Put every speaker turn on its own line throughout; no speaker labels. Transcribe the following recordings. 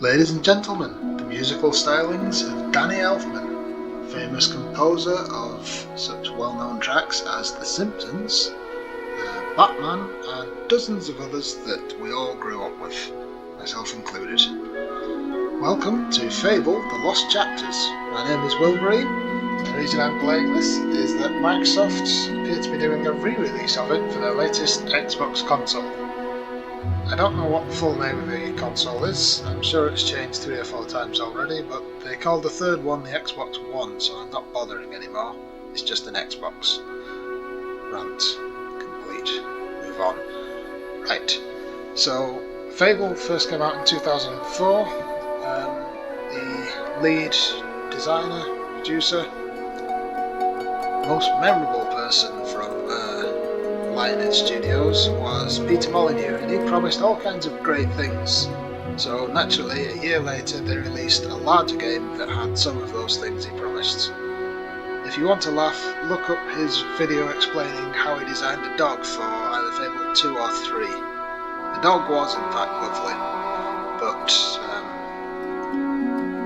Ladies and gentlemen, the musical stylings of Danny Elfman, famous composer of such well-known tracks as The Simpsons, Batman, and dozens of others that we all grew up with, myself included. Welcome to Fable The Lost Chapters. My name is Wilburine. The reason I'm playing this is that Microsoft appear to be doing a re-release of it for their latest Xbox console. I don't know what the full name of the console is. I'm sure it's changed 3 or 4 times already, but they called the third one the Ep.1, so I'm not bothering anymore. It's just an Xbox. Rant complete. Move on. Right. So, Fable first came out in 2004. The lead designer, producer, most memorable person from Lionhead Studios was Peter Molyneux, and he promised all kinds of great things. So naturally, a year later they released a larger game that had some of those things he promised. If you want to laugh, look up his video explaining how he designed a dog for either Fable 2 or 3. The dog was in fact lovely, but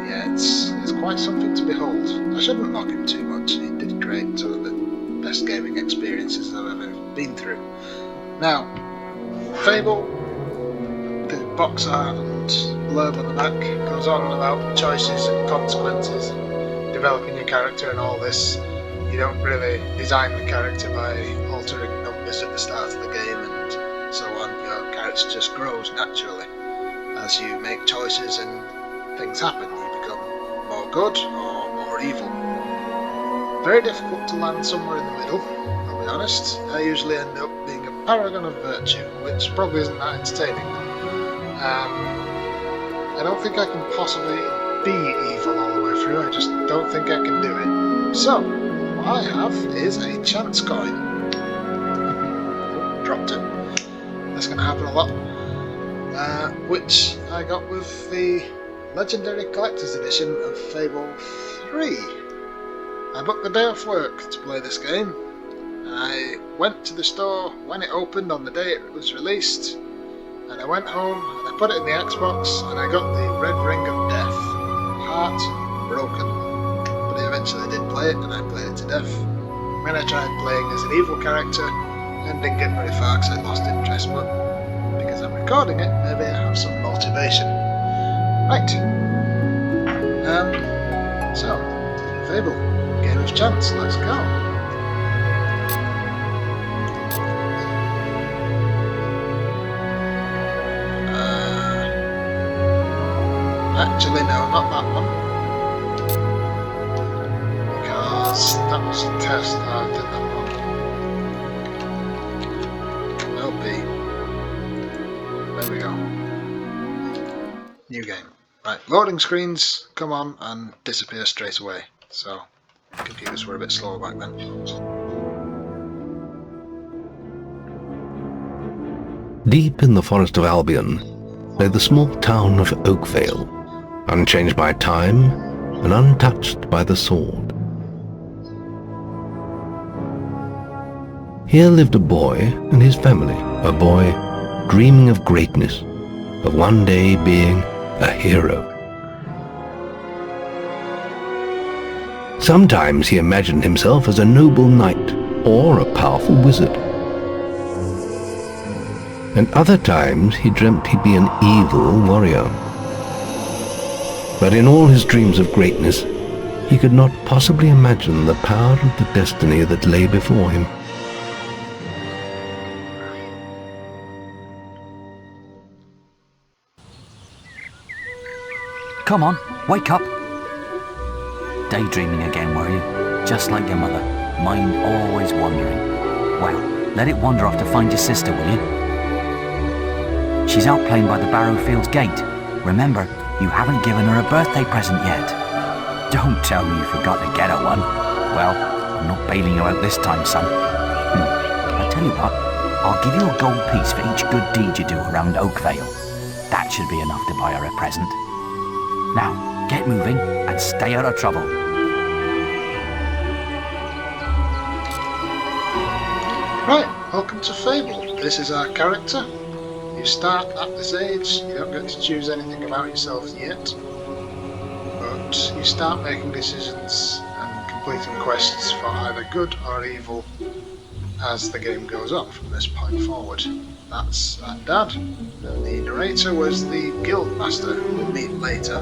yeah, it's quite something to behold. I shouldn't mock him too much. He did create some of the best gaming experiences I've ever been through. Now, Fable, the box art and blurb on the back goes on about choices and consequences and developing your character and all this. You don't really design the character by altering numbers at the start of the game and so on. Your character just grows naturally as you make choices and things happen. You become more good or more evil. Very difficult to land somewhere in the middle, I'll be honest. I usually end up being a paragon of virtue, which probably isn't that entertaining. I don't think I can possibly be evil all the way through, I just don't think I can do it. So, what I have is a chance coin. Dropped it. That's going to happen a lot. Which I got with the Legendary Collector's Edition of Fable 3. I booked the day off work to play this game. I went to the store when it opened on the day it was released, and I went home and I put it in the Xbox and I got the Red Ring of Death. Heart broken. But I eventually did play it and I played it to death. When I tried playing as an evil character and didn't get very far because I lost interest, but because I'm recording it, maybe I have some motivation. Right. So, Fable. Game of chance, let's go. Actually, no, not that one. Because that was a test I did that one. LP. There we go. New game. Right, loading screens come on and disappear straight away. So, computers were a bit slower back then.
Deep in the forest of Albion lay the small town of Oakvale, unchanged by time and untouched by the sword. Here lived a boy and his family, a boy dreaming of greatness, of one day being a hero. Sometimes he imagined himself as a noble knight or a powerful wizard. And other times he dreamt he'd be an evil warrior. But in all his dreams of greatness, he could not possibly imagine the power of the destiny that lay before him.
Come on, wake up! Daydreaming again, were you? Just like your mother, mind always wandering. Well, let it wander off to find your sister, will you? She's out playing by the Barrowfields gate. Remember, you haven't given her a birthday present yet. Don't tell me you forgot to get her one. Well, I'm not bailing you out this time, son. I tell you what, I'll give you a gold piece for each good deed you do around Oakvale. That should be enough to buy her a present. Now, get moving and stay out of trouble.
Right, welcome to Fable. This is our character. you start at this age, you don't get to choose anything about yourself yet, but you start making decisions and completing quests for either good or evil as the game goes on from this point forward. That's Dad. The narrator was the guild master, who we'll meet later.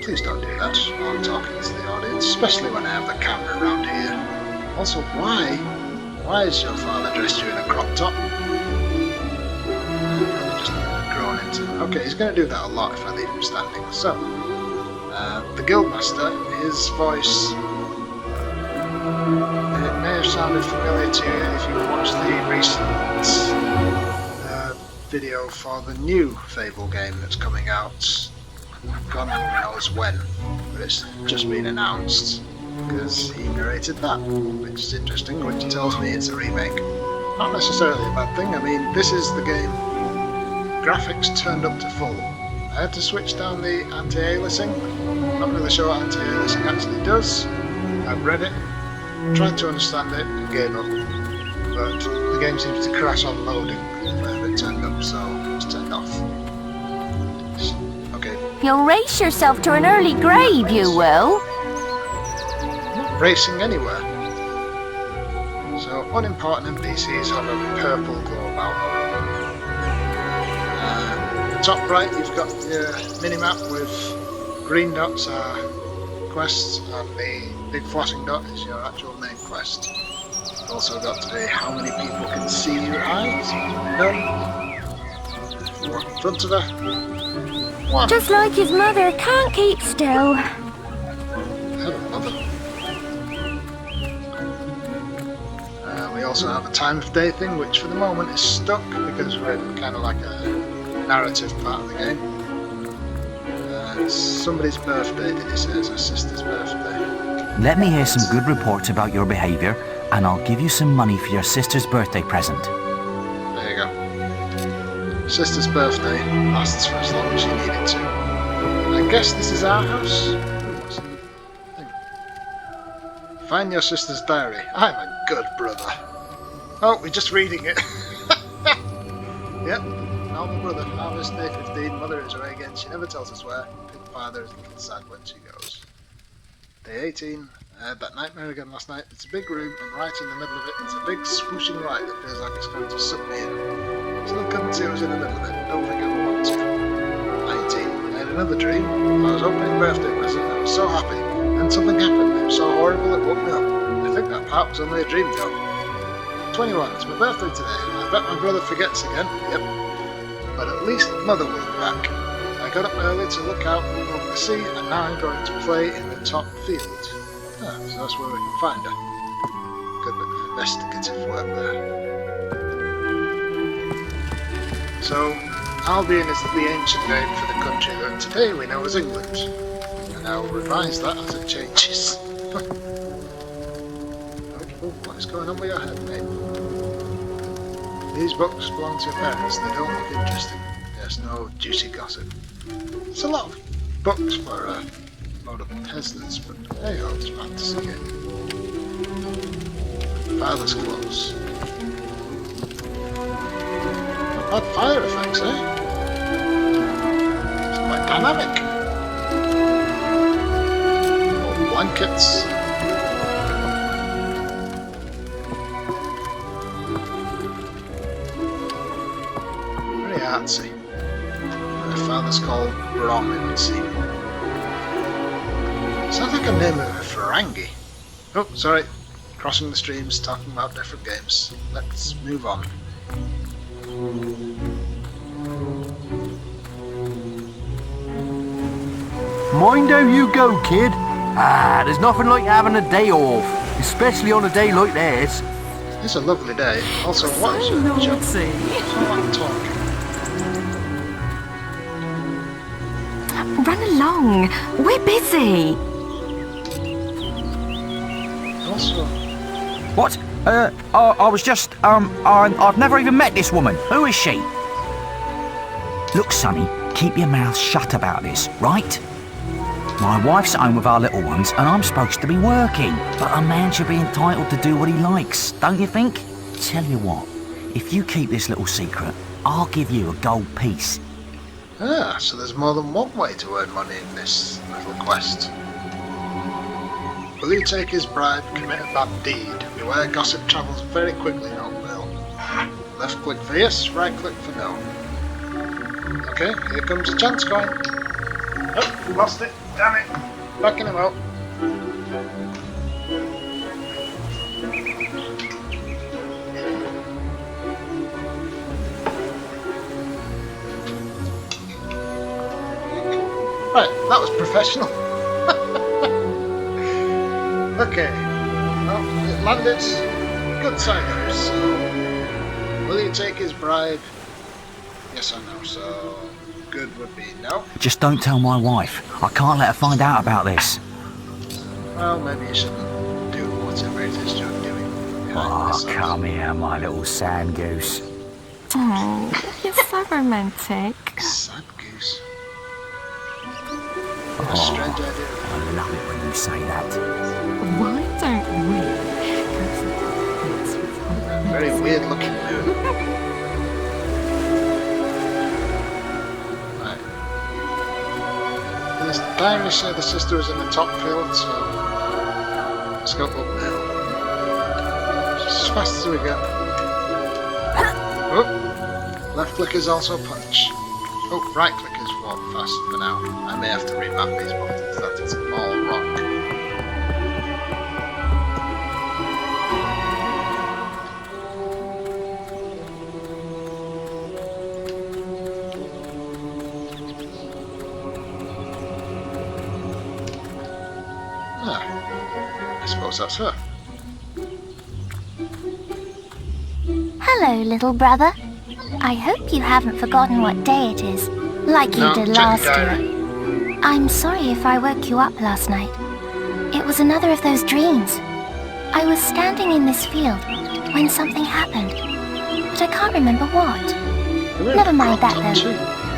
Please don't do that while I'm talking to the audience, especially when I have the camera around here. Also, why is your father dressed you in a crop top? Just grown into. Okay, he's going to do that a lot if I leave him standing. So, the guildmaster, his voice, it may have sounded familiar to you if you watched the recent video for the new Fable game that's coming out. God knows when, but it's just been announced because he narrated that, which is interesting, which tells me it's a remake. Not necessarily a bad thing. I mean, this is the game. Graphics turned up to full. I had to switch down the anti-aliasing. I'm not really sure what anti-aliasing actually does. I've read it, tried to understand it, and gave up. But the game seems to crash on loading whenever it turned up, so it's turned off. Okay.
You'll race yourself to an early grave, you will.
I'm not racing anywhere. So unimportant NPCs have a purple glow about them. Top right, you've got your mini-map with green dots are quests, and the big flashing dot is your actual main quest. You've also got how many people can see your eyes. None. One in front of her. One.
Just like his mother, can't keep still.
Hello, mother. We also have a time of day thing, which for the moment is stuck because we're in kind of like a narrative part of the game. It's somebody's birthday, did he say? It's her sister's birthday.
Let me hear some good reports about your behaviour, and I'll give you some money for your sister's birthday present.
There you go. Sister's birthday lasts for as long as you need it to. I guess this is our house? What's the thing? Find your sister's diary. I'm a good brother. Oh, we're just reading it. Yep. Normal brother. Harvest day 15. Mother is away again. She never tells us where. Pink father is a little sad when she goes. Day 18. I had that nightmare again last night. It's a big room, and right in the middle of it is a big swooshing light that feels like it's going to suck me in. Still couldn't see I was in the middle of it. Don't think I ever want to. 19. I had another dream. I was opening a birthday present and I was so happy. Then something happened. It was so horrible it woke me up. I think that part was only a dream though. 21. It's my birthday today. I bet my brother forgets again. Yep. But at least Mother will be back. I got up early to look out over the sea, and now I'm going to play in the top field. Ah, so that's where we can find her. Good bit of investigative work there. So, Albion is the ancient name for the country that today we know as England. And I'll revise that as it changes. What is going on with your head, mate? These books belong to your parents. They don't look interesting. There's no juicy gossip. It's a lot of books for a load of peasants, but hey ho, it's fantasy game. Father's clothes. Not bad fire effects, eh? It's quite dynamic. Old blankets. Artsy. My father's called Brahmincy. Sounds like a name of a Ferengi. Oh, sorry. Crossing the streams, talking about different games. Let's move on.
Mind how you go, kid. There's nothing like having a day off, especially on a day like this.
It's a lovely day. Also, what is your job? I'm talking.
Run along. We're busy.
Also,
What? I was just, I've never even met this woman. Who is she? Look, Sonny, keep your mouth shut about this, right? My wife's at home with our little ones, and I'm supposed to be working. But a man should be entitled to do what he likes, don't you think? Tell you what, If you keep this little secret, I'll give you a gold piece.
Ah, so there's more than one way to earn money in this little quest. Will you take his bribe, commit a bad deed? Beware gossip travels very quickly in Oakvale. Left click for yes, right click for no. Okay, here comes a chance coin. Oh, lost it. Damn it. Backing him out. Right, that was professional. Okay, well, it landed. Good sign. So, will you take his bribe? Yes or no? So, good would be no.
Just don't tell my wife. I can't let her find out about this.
Well, maybe you shouldn't do whatever it is you're doing.
Oh, come here, my little sand goose.
Oh, you're so romantic.
Sad goose.
Oh,
A strange idea.
I love it when you say that.
Why don't we
A very weird looking moon. Right. This diary said the sister was in the top field, so let's go up now. Just as fast as we go. Oh, left click is also punch. Oh, right click is walk fast for now. I may have to remap these buttons, that is all wrong. Ah, I suppose that's her.
Hello, little brother. I hope you haven't forgotten what day it is, like you
No,
did
check
last
the diary.
year. I'm sorry if I woke you up last night. It was another of those dreams. I was standing in this field when something happened, but I can't remember what. Never mind that though.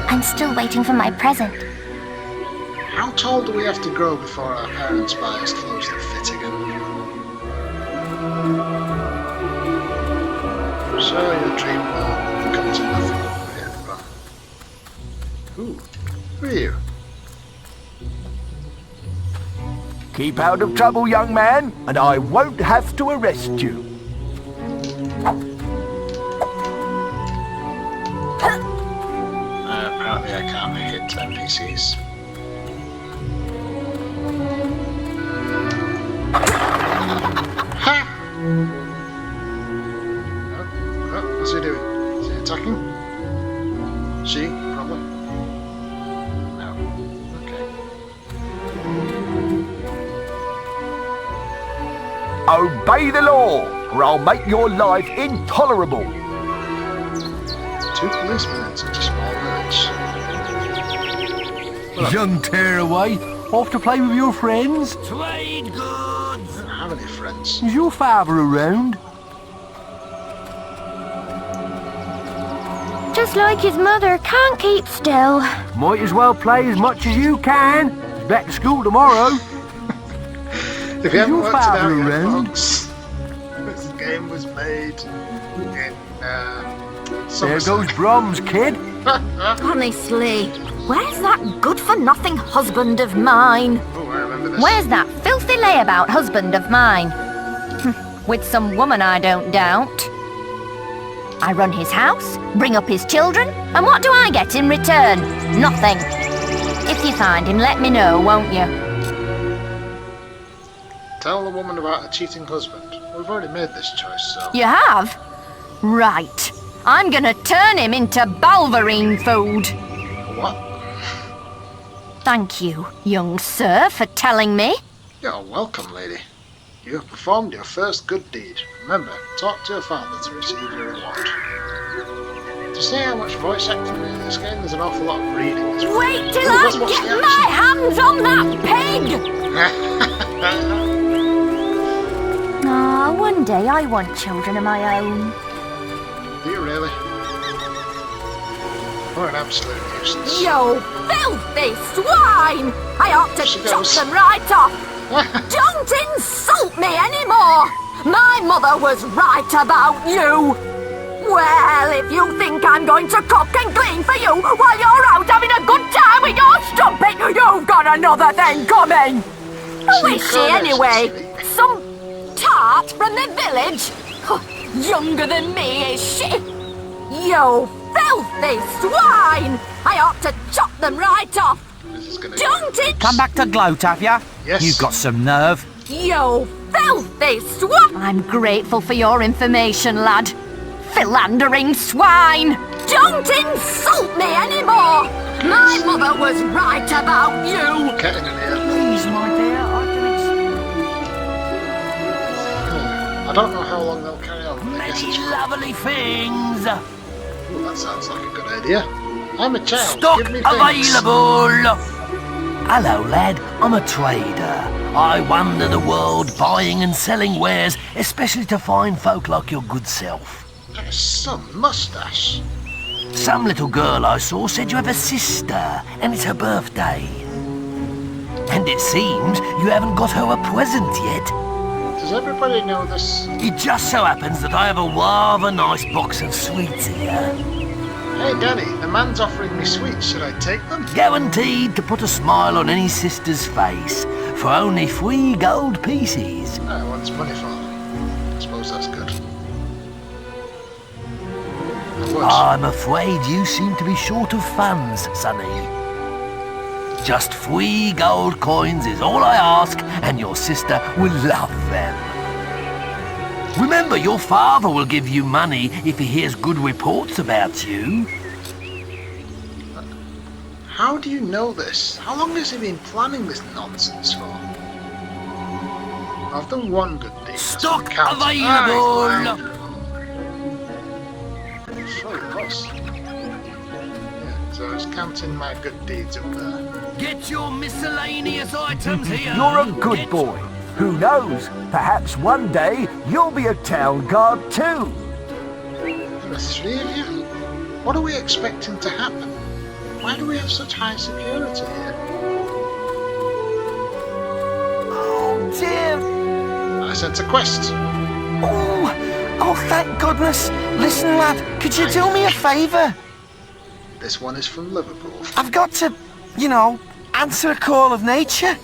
I'm still waiting for my present.
How tall do we have to grow before our parents buy us clothes that fit again? So your dream will come to nothing. Ooh, who are you?
Keep out of trouble, young man, and I won't have to arrest you.
Apparently I can't make it to NPCs. Ha! Oh, what's he doing? Is he attacking? She, probably. No. Okay.
Obey the law, or I'll make your life intolerable.
2 policemen in such a small village.
Young tearaway, off to play with your friends?
Trade goods!
I don't have any friends.
Is your father around?
Just like his mother, can't keep still.
Might as well play as much as you can. It's back to school tomorrow.
If you haven't
your
worked it
father
out yet,
around?
folks, this game was made in
There
Somerset.
goes Brom's kid.
Honestly, where's that good-for-nothing husband of mine?
Oh, I remember this.
Where's that filthy layabout husband of mine? With some woman, I don't doubt. I run his house, bring up his children, and what do I get in return? Nothing. If you find him, let me know, won't you?
Tell the woman about a cheating husband. We've already made this choice, so...
You have? Right. I'm gonna turn him into balverine food.
What?
Thank you, young sir, for telling me.
You're welcome, lady. You have performed your first good deed. Remember, talk to your father to receive your reward. To see how much voice acting there is in this game, there's an awful lot of reading as well.
Wait till
Let's
I
watch
get
the
my hands on that pig! Ah, one day I want children of my own.
Do you really? What an absolute nuisance.
You filthy swine! I ought to
She
chop
goes.
them right off! Don't insult me anymore! My mother was right about you!
Well, if you think I'm going to cook and clean for you while you're out having a good time with your strumpet, you've got another thing coming. Who is she anyway? Some tart from the village? Younger than me, is she? You filthy swine! I ought to chop them right off. Don't it?
Come back to gloat, have ya?
Yes.
You've got some nerve.
You filthy swine!
I'm grateful for your information, lad. Philandering swine!
Don't insult me anymore! My mother was right about you!
Getting in here.
Please, my dear, I
I don't know how long they'll carry on. I guess
Many
it's
lovely things.
Ooh, that sounds like a good idea. I'm a child.
Stock
Give me things.
available. Hello, lad. I'm a trader. I wander the world buying and selling wares, especially to fine folk like your good self.
Some moustache.
Some little girl I saw said you have a sister, and it's her birthday. And it seems you haven't got her a present yet.
Does everybody know this?
It just so happens that I have a rather nice box of sweets here.
Hey, Danny, the man's offering me sweets. Should I take them?
Guaranteed to put a smile on any sister's face, for only 3 gold pieces.
I want money for them. I suppose that's good.
I'm afraid you seem to be short of funds, Sonny. Just 3 gold coins is all I ask, and your sister will love them. Remember, your father will give you money if he hears good reports about you.
How do you know this? How long has he been planning this nonsense for? I've done one good deed.
Stock available!
Yeah, so I was counting my good deeds up there.
Get your miscellaneous items here.
You're a good boy. Who knows? Perhaps one day you'll be a town guard too.
The 3 of you? What are we expecting to happen? Why do we have such high security here?
Oh dear.
I sent a quest.
Oh, thank goodness. Listen, lad, could you do me a favour?
This one is from Liverpool.
I've got to, answer a call of nature.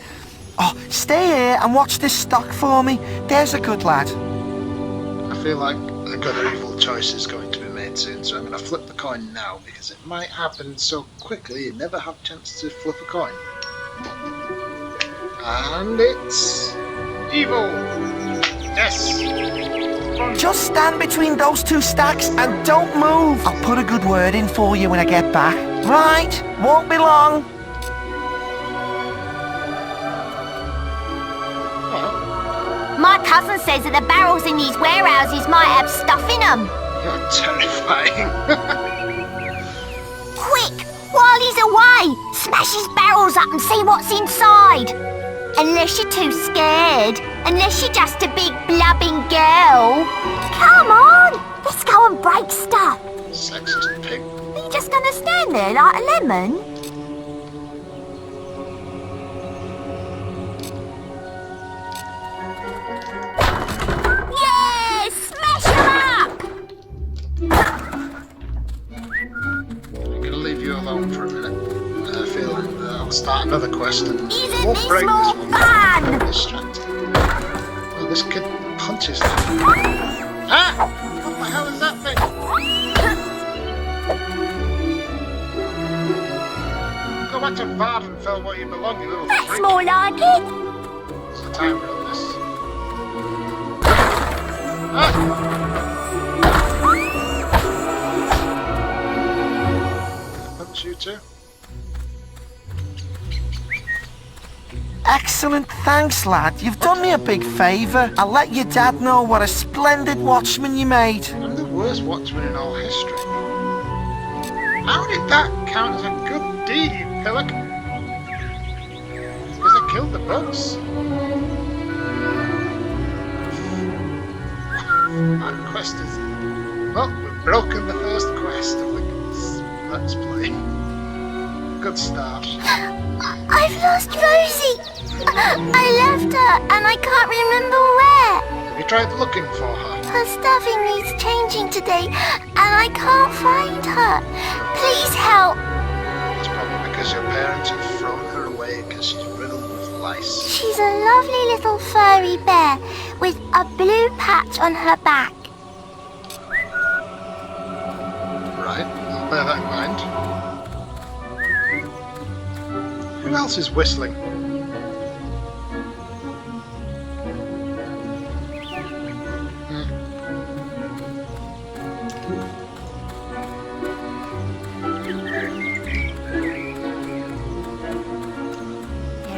Oh, stay here and watch this stock for me. There's a good lad.
I feel like a good or evil choice is going to be made soon, so I'm going to flip the coin now, because it might happen so quickly you never have a chance to flip a coin. And it's evil! Yes!
Just stand between those 2 stacks and don't move. I'll put a good word in for you when I get back. Right, won't be long.
My cousin says that the barrels in these warehouses might have stuff in them.
You're terrifying.
Quick, while he's away, smash his barrels up and see what's inside. Unless you're too scared. Unless you're just a big blubbing girl. Come on, let's go and break stuff.
Sexist pig.
Are you just gonna stand there like a lemon? Yeah, smash him up!
I'm gonna leave you alone for a minute. I feel like I'll start another quest and
Isn't
won't
this
break
more
this one.
fun?
Distracted. Oh, this kid punches them. Ah! What the hell is that thing? Go back to Vardenfell where you belong, you little
That's
freak.
more like it.
It's the timer on this. Ah! Punch you too.
Excellent, thanks, lad. You've done me a big favour. I'll let your dad know what a splendid watchman you made.
I'm the worst watchman in all history. How did that count as a good deed, you pillock? Because I killed the bugs. That quest is... Well, we've broken the first quest of the Let's Play. Good start.
I've lost Rosie. I left her and I can't remember where.
Have you tried looking for her?
Her stuffing needs changing today, and I can't find her. Please help.
It's probably because your parents have thrown her away because she's riddled with lice.
She's a lovely little furry bear with a blue patch on her back.
Right, I'll bear that in mind. Who else is whistling?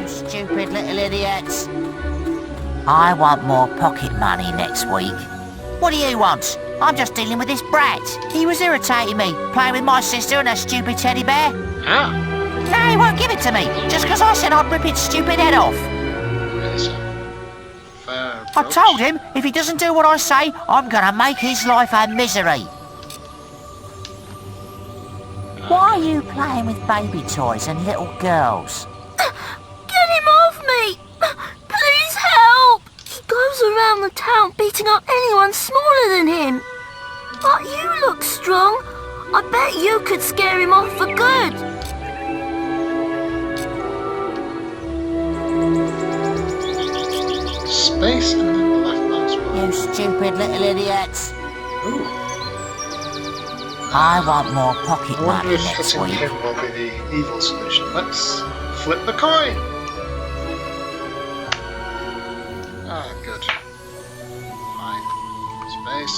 Stupid little idiots. I want more pocket money next week. What do you want? I'm just dealing with this brat. He was irritating me, playing with my sister and her stupid teddy bear.
Ah!
No, he won't give it to me, just because I said I'd rip its stupid head off.
Yes, fair
I
approach.
told him, if he doesn't do what I say, I'm gonna make his life a misery. Why are you playing with baby toys and little girls?
Get him off me! Please help! He goes around the town beating up anyone smaller than him. But you look strong. I bet you could scare him off for good.
Space and then the left mouse button.
You stupid little idiots.
Ooh.
I want more pocket
I wonder
money
if
next
hitting
week.
him will be the evil solution. Let's flip the coin! Ah, good. Fine. Space.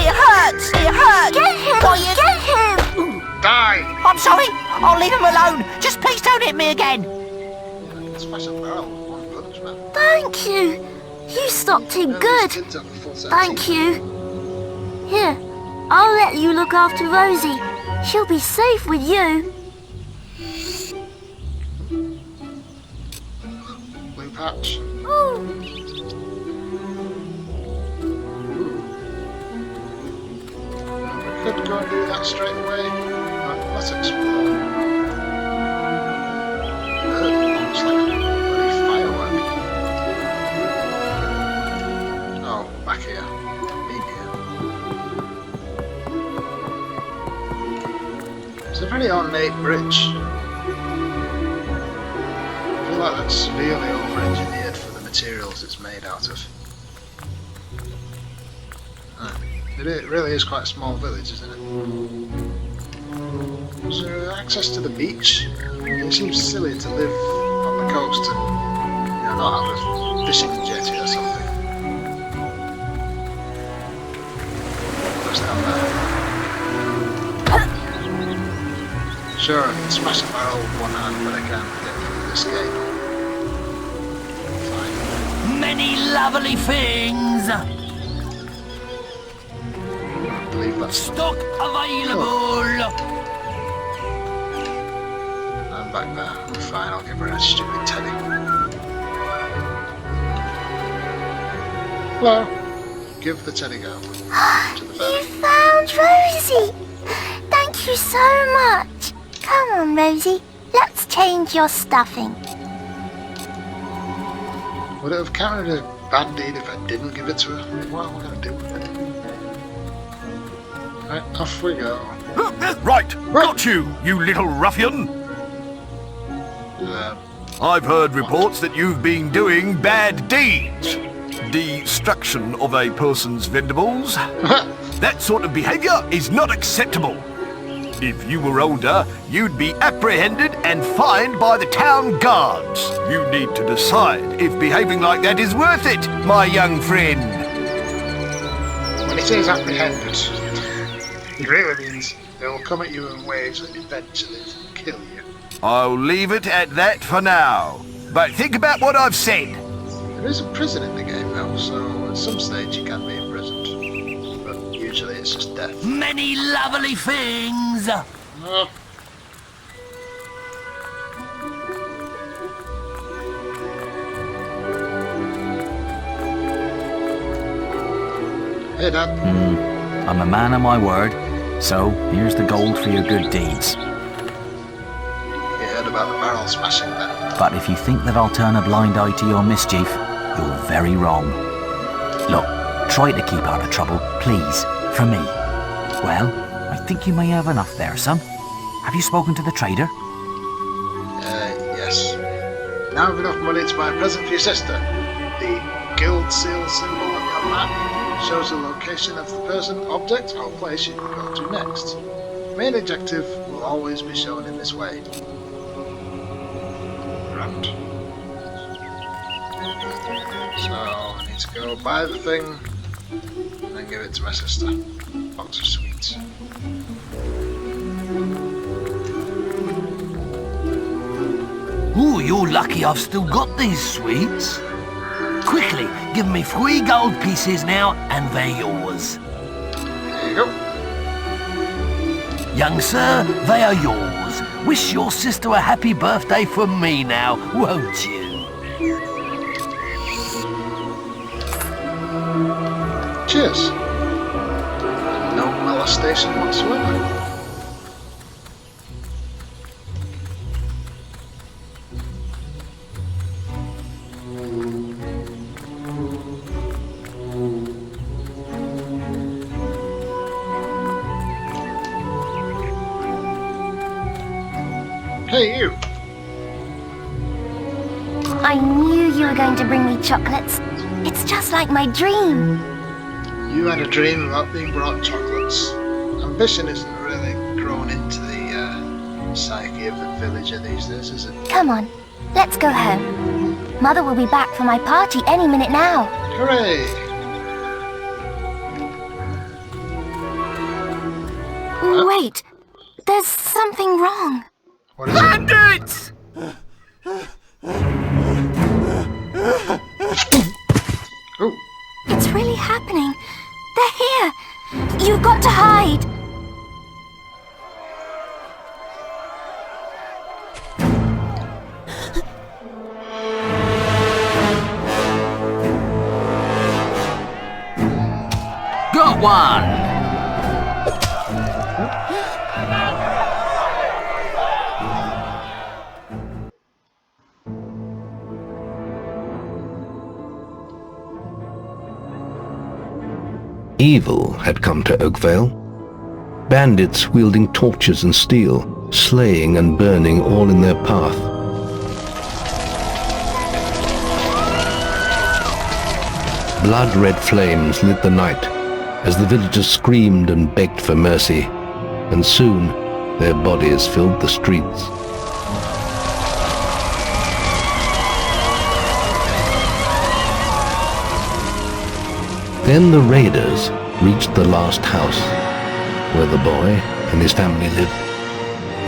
It hurts! It hurts!
Get him!
Why you...
Get him!
Die!
I'm sorry! I'll leave him alone! Just please don't hit me again!
Smash a barrel with one punch, man.
Thank you. You stopped him good. Thank you. Here, I'll let you look after Rosie. She'll be safe with you.
Blue patch.
Ooh.
We could go and do that straight away. But let's explore. Almost like a bloody firework. Oh, back here. It's a very ornate bridge. I feel like that's severely over-engineered for the materials it's made out of. It really is quite a small village, isn't it? Is there access to the beach? It seems silly to live on the coast and not have a fishing jetty or something. What's down there? Sure, I can smash a barrel with one hand, but I can't get through this gate. Fine.
Many lovely things.
I believe that's
Stock available.
I'm back there. Fine, I'll give her a stupid teddy. Hello. Give the teddy go. To the
You
ferry.
found Rosie. Thank you so much. Come on, Rosie. Let's change your stuffing.
Would it have counted a bad deed if I didn't give it to her? What am I going to do with it? Right, off we go.
Right, got you, you little ruffian. I've heard reports that you've been doing bad deeds. Destruction of a person's vendibles. That sort of behaviour is not acceptable. If you were older, you'd be apprehended and fined by the town guards. You need to decide if behaving like that is worth it, my young friend.
When he says apprehended, he really means they'll come at you in waves and eventually kill you.
I'll leave it at that for now. But think about what I've said.
There is a prison in the game though, so at some stage you can be imprisoned. But usually it's just death.
Many lovely things.
Oh. Hey Dad.
I'm a man of my word, so here's the gold for your good deeds.
You heard about the barrel smashing then?
But if you think that I'll turn a blind eye to your mischief, you're very wrong. Look, try to keep out of trouble, please, for me. Well, I think you may have enough there, son. Have you spoken to the trader?
Yes. Now have enough money to buy a present for your sister. The guild seal symbol on your map shows the location of the person, object, or place you can go to next. Main objective will always be shown in this way. Grand. So I need to go buy the thing and then give it to my sister. Box of sweets.
Ooh, you're lucky I've still got these sweets. Quickly, give me 3 gold pieces now, and they're yours.
There you go.
Young sir, they are yours. Wish your sister a happy birthday from me now, won't you?
Cheers. No molestation whatsoever. Hey, you!
I knew you were going to bring me chocolates. It's just like my dream.
You had a dream about being brought chocolates. Ambition isn't really grown into the psyche of the villager these days, is it?
Come on, let's go home. Mother will be back for my party any minute now.
Hooray!
Wait, there's something wrong.
What is it?
Bandits!
Oh,
It's really happening. They're here. You've got to hide.
Got one!
Evil had come to Oakvale. Bandits wielding torches and steel, slaying and burning all in their path. Blood-red flames lit the night as the villagers screamed and begged for mercy, and soon their bodies filled the streets. Then the raiders reached the last house, where the boy and his family lived.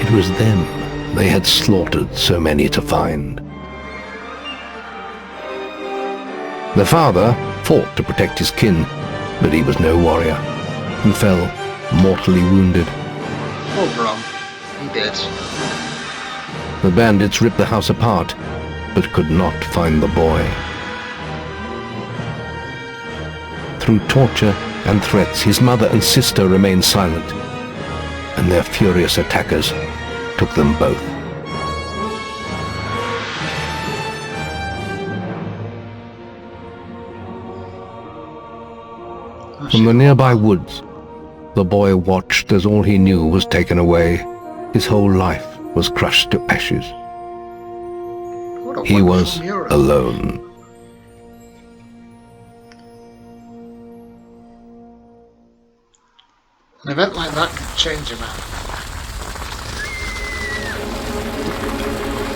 It was them they had slaughtered so many to find. The father fought to protect his kin, but he was no warrior, and fell mortally wounded.
oh, Brom. He did.
The bandits ripped the house apart, but could not find the boy. Through torture and threats, his mother and sister remained silent, and their furious attackers took them both. From the nearby woods, the boy watched as all he knew was taken away. His whole life was crushed to ashes.
What a
He was
wonderful mural.
alone.
An event like that can change a man.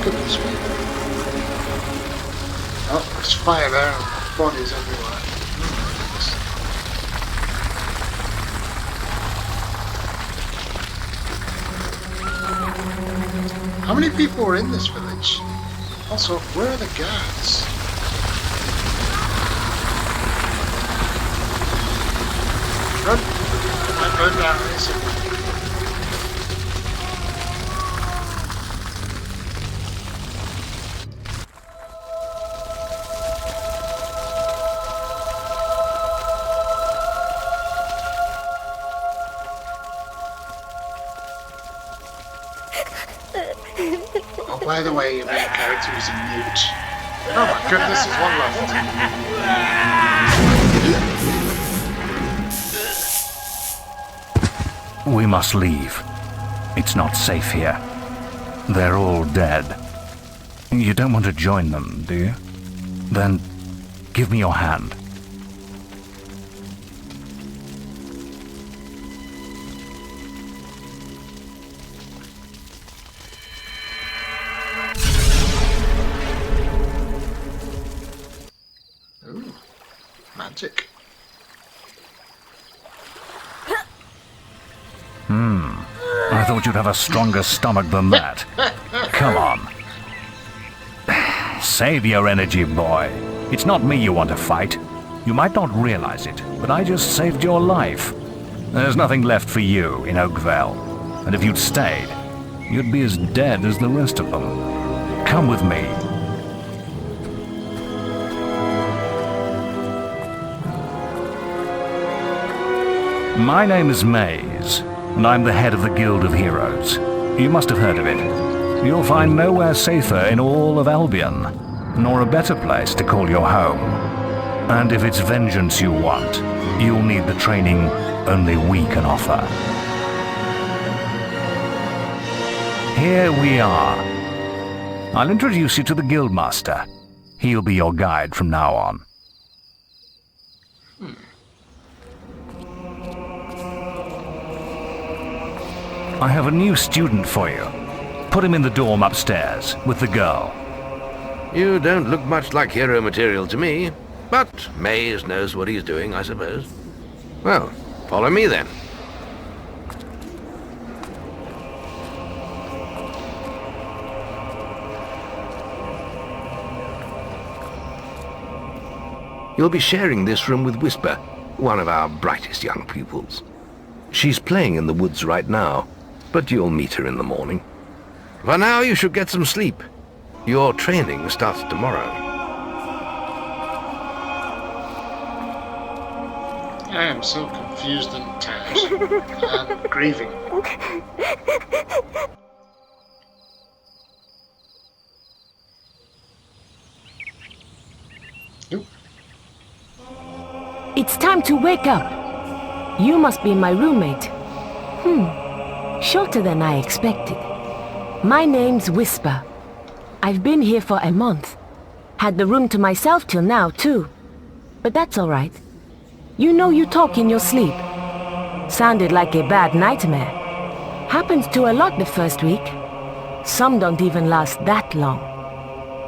Goodness me. Oh, there's fire there and bodies everywhere. How many people were in this village? Also, where are the guards? Run! I burned down recently. Oh, by the way, your main character is a mute. Oh my goodness, there's one left.
We must leave. It's not safe here. They're all dead. You don't want to join them, do you? Then give me your hand.
Ooh, magic.
I thought you'd have a stronger stomach than that. Come on. Save your energy, boy. It's not me you want to fight. You might not realize it, but I just saved your life. There's nothing left for you in Oakvale. And if you'd stayed, you'd be as dead as the rest of them. Come with me. My name is Maze, and I'm the head of the Guild of Heroes. You must have heard of it. You'll find nowhere safer in all of Albion, nor a better place to call your home. And if it's vengeance you want, you'll need the training only we can offer. Here we are. I'll introduce you to the Guildmaster. He'll be your guide from now on. I have a new student for you. Put him in the dorm upstairs, with the girl.
You don't look much like hero material to me, but Maze knows what he's doing, I suppose. Well, follow me then. You'll be sharing this room with Whisper, one of our brightest young pupils. She's playing in the woods right now, but you'll meet her in the morning. For now, you should get some sleep. Your training starts tomorrow.
I am so confused and tired. And grieving. Nope.
It's time to wake up. You must be my roommate. Shorter than I expected. My name's Whisper. I've been here for a month. Had the room to myself till now, too. But that's all right. You know you talk in your sleep. Sounded like a bad nightmare. Happens to a lot the first week. Some don't even last that long.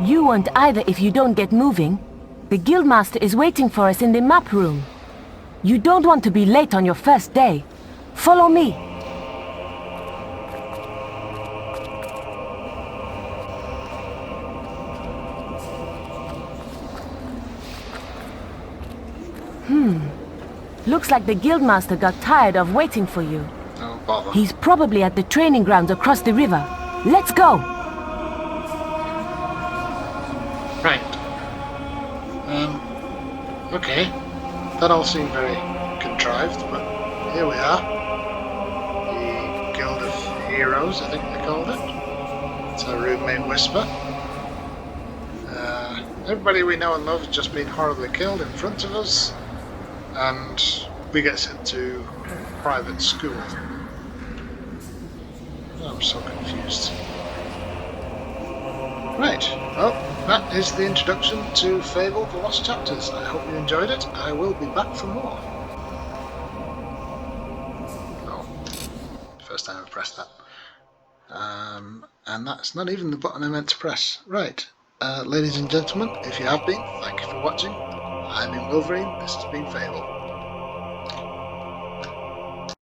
You won't either if you don't get moving. The Guildmaster is waiting for us in the map room. You don't want to be late on your first day. Follow me. Looks like the Guildmaster got tired of waiting for you.
Oh, bother.
He's probably at the training grounds across the river. Let's go!
Right. Okay. That all seemed very contrived, but here we are. The Guild of Heroes, I think they called it. It's our roommate Whisper. Everybody we know and love has just been horribly killed in front of us, and we get sent to private school. I'm so confused. Right, well, that is the introduction to Fable The Lost Chapters. I hope you enjoyed it. I will be back for more. Oh, first time I've pressed that. And that's not even the button I meant to press. Right, ladies and gentlemen, if you have been, thank you for watching. I'm in Wolverine, this has been Fable.